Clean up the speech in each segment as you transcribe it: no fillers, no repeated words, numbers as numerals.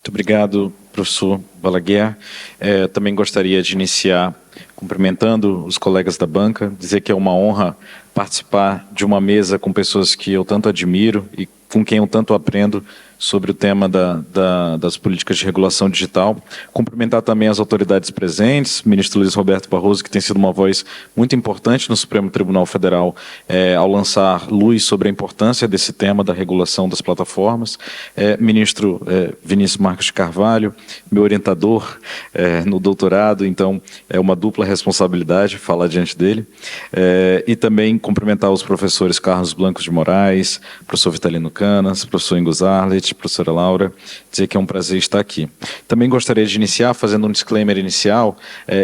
Muito obrigado, professor Balaguer. Também gostaria de iniciar cumprimentando os colegas da banca, dizer que é uma honra participar de uma mesa com pessoas que eu tanto admiro e com quem eu tanto aprendo sobre o tema das políticas de regulação digital. Cumprimentar também as autoridades presentes, o ministro Luiz Roberto Barroso, que tem sido uma voz muito importante no Supremo Tribunal Federal ao lançar luz sobre a importância desse tema da regulação das plataformas. Ministro Vinícius Marques de Carvalho, meu orientador no doutorado, então é uma dupla responsabilidade falar diante dele. E também cumprimentar os professores Carlos Blancos de Moraes, professor Vitalino Canas, professor Ingo Zarlet, professora Laura, dizer que é um prazer estar aqui. Também gostaria de iniciar fazendo um disclaimer inicial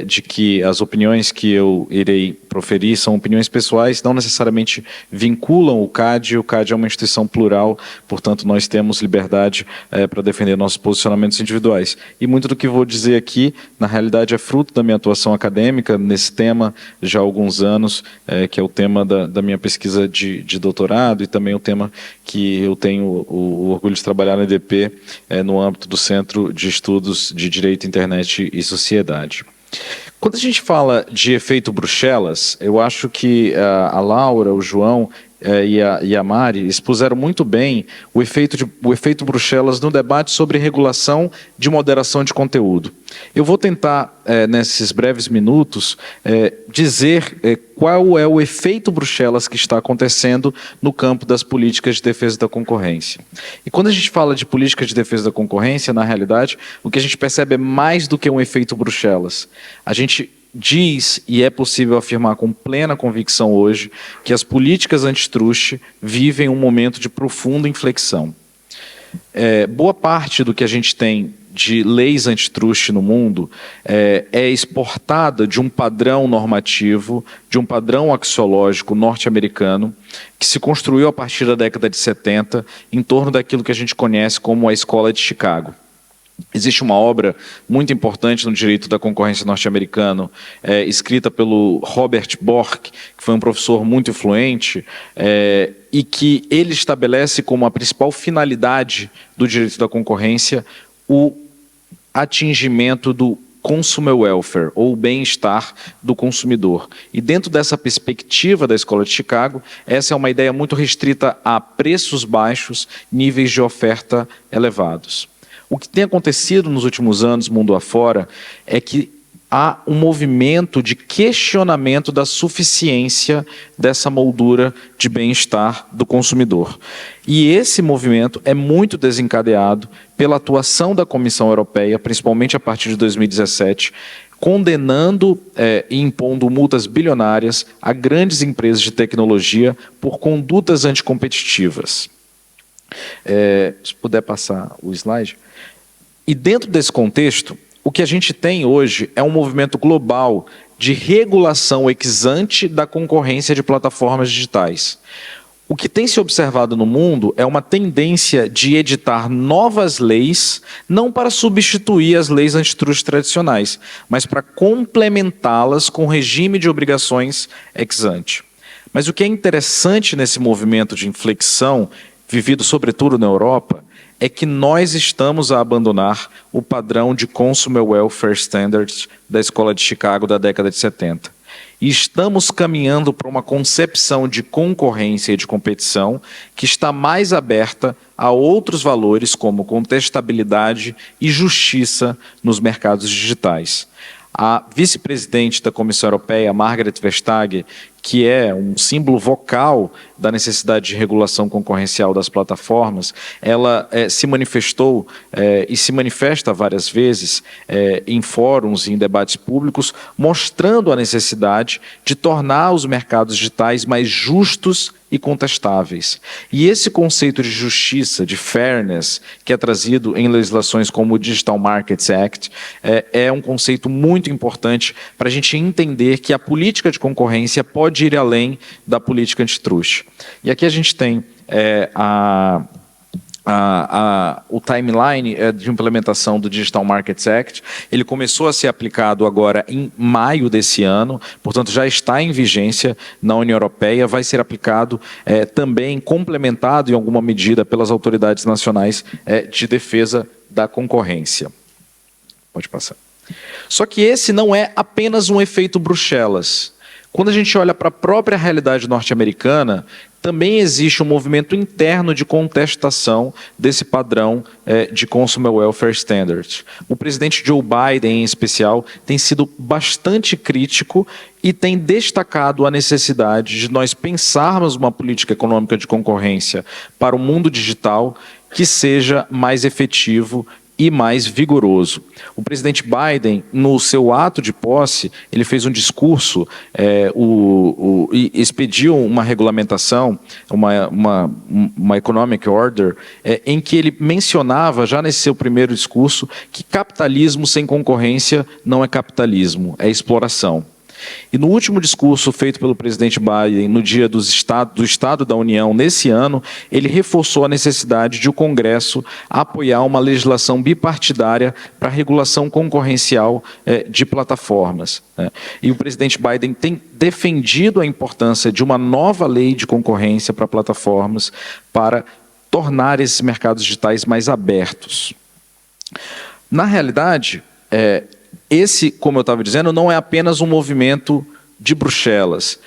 de que as opiniões que eu irei proferir são opiniões pessoais, não necessariamente vinculam o CAD é uma instituição plural, portanto nós temos liberdade para defender nossos posicionamentos individuais. E muito do que vou dizer aqui, na realidade, é fruto da minha atuação acadêmica nesse tema já há alguns anos, que é o tema da minha pesquisa de doutorado e também o tema que eu tenho o orgulho de trabalhar na EDP no âmbito do Centro de Estudos de Direito, Internet e Sociedade. Quando a gente fala de efeito Bruxelas, eu acho que a Laura, o João e a Mari expuseram muito bem o efeito Bruxelas no debate sobre regulação de moderação de conteúdo. Eu vou tentar, nesses breves minutos, dizer qual é o efeito Bruxelas que está acontecendo no campo das políticas de defesa da concorrência. E quando a gente fala de política de defesa da concorrência, na realidade, o que a gente percebe é mais do que um efeito Bruxelas. A gente diz, e é possível afirmar com plena convicção hoje, que as políticas antitruste vivem um momento de profunda inflexão. Boa parte do que a gente tem de leis antitruste no mundo é exportada de um padrão normativo, de um padrão axiológico norte-americano, que se construiu a partir da década de 70, em torno daquilo que a gente conhece como a Escola de Chicago. Existe uma obra muito importante no direito da concorrência norte-americano, escrita pelo Robert Bork, que foi um professor muito influente, e que ele estabelece como a principal finalidade do direito da concorrência o atingimento do consumer welfare, ou bem-estar do consumidor. E dentro dessa perspectiva da Escola de Chicago, essa é uma ideia muito restrita a preços baixos, níveis de oferta elevados. O que tem acontecido nos últimos anos, mundo afora, é que há um movimento de questionamento da suficiência dessa moldura de bem-estar do consumidor. E esse movimento é muito desencadeado pela atuação da Comissão Europeia, principalmente a partir de 2017, condenando e impondo multas bilionárias a grandes empresas de tecnologia por condutas anticompetitivas. Se puder passar o slide. E dentro desse contexto, o que a gente tem hoje é um movimento global de regulação ex ante da concorrência de plataformas digitais. O que tem se observado no mundo é uma tendência de editar novas leis, não para substituir as leis antitruste tradicionais, mas para complementá-las com o regime de obrigações ex ante. Mas o que é interessante nesse movimento de inflexão, vivido sobretudo na Europa, é que nós estamos a abandonar o padrão de Consumer Welfare Standards da Escola de Chicago da década de 70. E estamos caminhando para uma concepção de concorrência e de competição que está mais aberta a outros valores como contestabilidade e justiça nos mercados digitais. A vice-presidente da Comissão Europeia, Margrethe Vestager, que é um símbolo vocal da necessidade de regulação concorrencial das plataformas, ela se manifestou e se manifesta várias vezes em fóruns e em debates públicos, mostrando a necessidade de tornar os mercados digitais mais justos e contestáveis. E esse conceito de justiça, de fairness, que é trazido em legislações como o Digital Markets Act, é um conceito muito importante para a gente entender que a política de concorrência pode ir além da política antitruste. E aqui a gente tem o timeline de implementação do Digital Markets Act. Ele começou a ser aplicado agora em maio desse ano, portanto já está em vigência na União Europeia, vai ser aplicado também, complementado em alguma medida pelas autoridades nacionais de defesa da concorrência. Pode passar. Só que esse não é apenas um efeito Bruxelas. Quando a gente olha para a própria realidade norte-americana, também existe um movimento interno de contestação desse padrão de Consumer Welfare Standards. O presidente Joe Biden, em especial, tem sido bastante crítico e tem destacado a necessidade de nós pensarmos uma política econômica de concorrência para o mundo digital que seja mais efetivo e mais vigoroso. O presidente Biden, no seu ato de posse, ele fez um discurso e expediu uma regulamentação, uma economic order, em que ele mencionava, já nesse seu primeiro discurso, que capitalismo sem concorrência não é capitalismo, é exploração. E no último discurso feito pelo presidente Biden, no dia do Estado da União, nesse ano, ele reforçou a necessidade de o Congresso apoiar uma legislação bipartidária para a regulação concorrencial de plataformas. E o presidente Biden tem defendido a importância de uma nova lei de concorrência para plataformas para tornar esses mercados digitais mais abertos. Na realidade, esse, como eu estava dizendo, não é apenas um movimento de Bruxelas.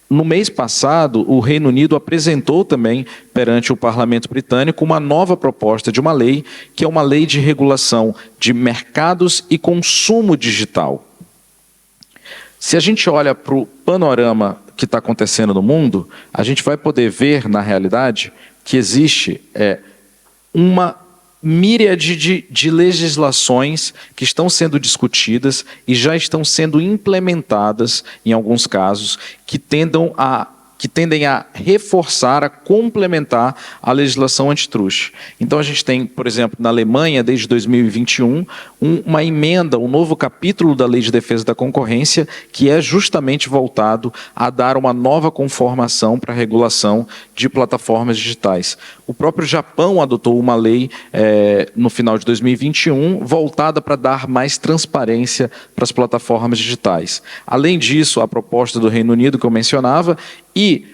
No mês passado, o Reino Unido apresentou também perante o Parlamento Britânico uma nova proposta de uma lei, que é uma lei de regulação de mercados e consumo digital. Se a gente olha para o panorama que está acontecendo no mundo, a gente vai poder ver, na realidade, que existe uma míriade de legislações que estão sendo discutidas e já estão sendo implementadas, em alguns casos, que tendem a reforçar, a complementar a legislação antitruste. Então a gente tem, por exemplo, na Alemanha, desde 2021, uma emenda, um novo capítulo da Lei de Defesa da Concorrência, que é justamente voltado a dar uma nova conformação para a regulação de plataformas digitais. O próprio Japão adotou uma lei no final de 2021, voltada para dar mais transparência para as plataformas digitais. Além disso, a proposta do Reino Unido, que eu mencionava, e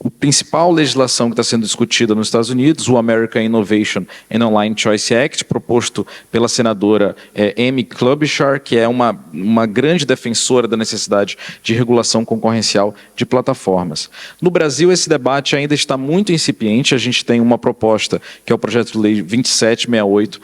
a principal legislação que está sendo discutida nos Estados Unidos, o American Innovation and Online Choice Act, proposto pela senadora Amy Klobuchar, que é uma grande defensora da necessidade de regulação concorrencial de plataformas. No Brasil, esse debate ainda está muito incipiente. A gente tem uma proposta, que é o projeto de lei 2768,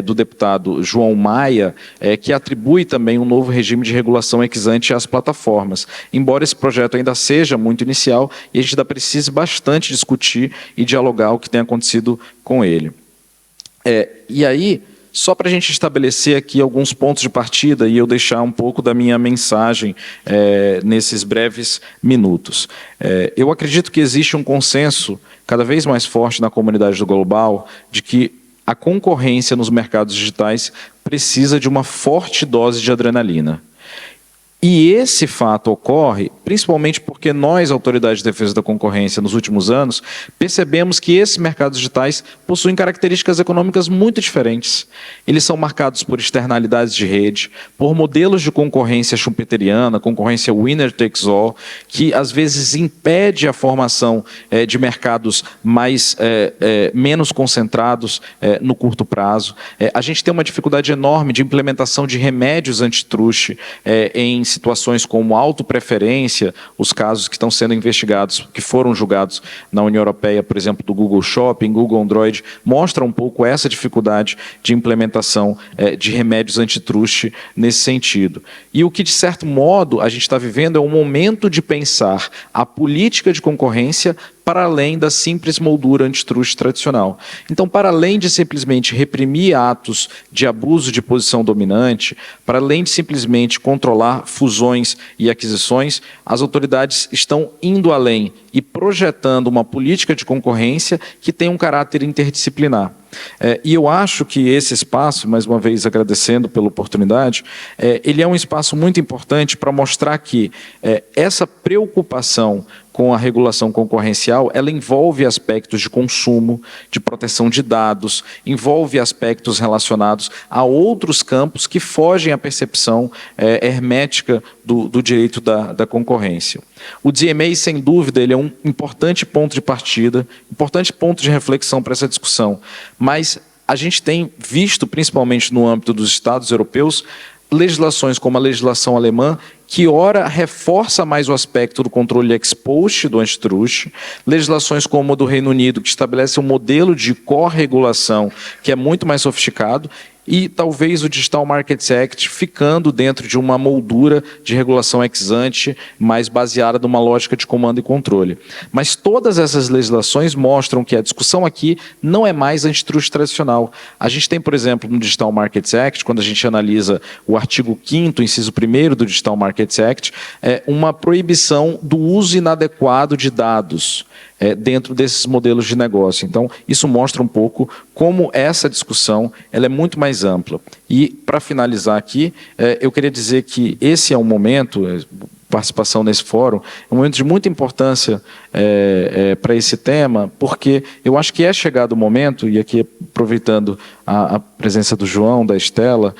do deputado João Maia, que atribui também um novo regime de regulação ex ante às plataformas. Embora esse projeto ainda seja muito inicial, e a gente ainda precisa bastante discutir e dialogar o que tem acontecido com ele. E aí, só para a gente estabelecer aqui alguns pontos de partida e eu deixar um pouco da minha mensagem nesses breves minutos. Eu acredito que existe um consenso cada vez mais forte na comunidade do global de que a concorrência nos mercados digitais precisa de uma forte dose de adrenalina. E esse fato ocorre principalmente porque nós, Autoridade de Defesa da Concorrência, nos últimos anos, percebemos que esses mercados digitais possuem características econômicas muito diferentes. Eles são marcados por externalidades de rede, por modelos de concorrência schumpeteriana, concorrência winner takes all, que às vezes impede a formação de mercados menos concentrados no curto prazo. A gente tem uma dificuldade enorme de implementação de remédios antitruste em situações como autopreferência, os casos que estão sendo investigados, que foram julgados na União Europeia, por exemplo, do Google Shopping, Google Android, mostram um pouco essa dificuldade de implementação de remédios antitruste nesse sentido. E o que, de certo modo, a gente está vivendo é um momento de pensar a política de concorrência para além da simples moldura antitruste tradicional. Então, para além de simplesmente reprimir atos de abuso de posição dominante, para além de simplesmente controlar fusões e aquisições, as autoridades estão indo além e projetando uma política de concorrência que tem um caráter interdisciplinar. E eu acho que esse espaço, mais uma vez agradecendo pela oportunidade, ele é um espaço muito importante para mostrar que essa preocupação com a regulação concorrencial, ela envolve aspectos de consumo, de proteção de dados, envolve aspectos relacionados a outros campos que fogem à percepção hermética do direito da concorrência. O DMA, sem dúvida, ele é um importante ponto de partida, importante ponto de reflexão para essa discussão, mas a gente tem visto, principalmente no âmbito dos Estados europeus, legislações como a legislação alemã, que ora reforça mais o aspecto do controle ex post do antitrust, legislações como a do Reino Unido, que estabelece um modelo de corregulação que é muito mais sofisticado, e talvez o Digital Markets Act ficando dentro de uma moldura de regulação ex ante, mais baseada numa lógica de comando e controle. Mas todas essas legislações mostram que a discussão aqui não é mais antitrust tradicional. A gente tem, por exemplo, no Digital Markets Act, quando a gente analisa o artigo 5º, inciso 1º do Digital Markets Act, uma proibição do uso inadequado de dados dentro desses modelos de negócio. Então, isso mostra um pouco como essa discussão ela é muito mais ampla. E, para finalizar aqui, eu queria dizer que esse é um momento, participação nesse fórum, é um momento de muita importância para esse tema, porque eu acho que é chegado o momento, e aqui aproveitando a presença do João, da Estela,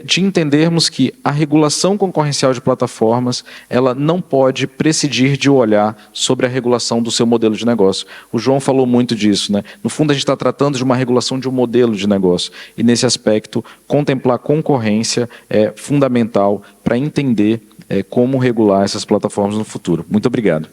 de entendermos que a regulação concorrencial de plataformas ela não pode presidir de olhar sobre a regulação do seu modelo de negócio. O João falou muito disso, né? No fundo, a gente está tratando de uma regulação de um modelo de negócio, e nesse aspecto, contemplar concorrência é fundamental para entender como regular essas plataformas no futuro. Muito obrigado.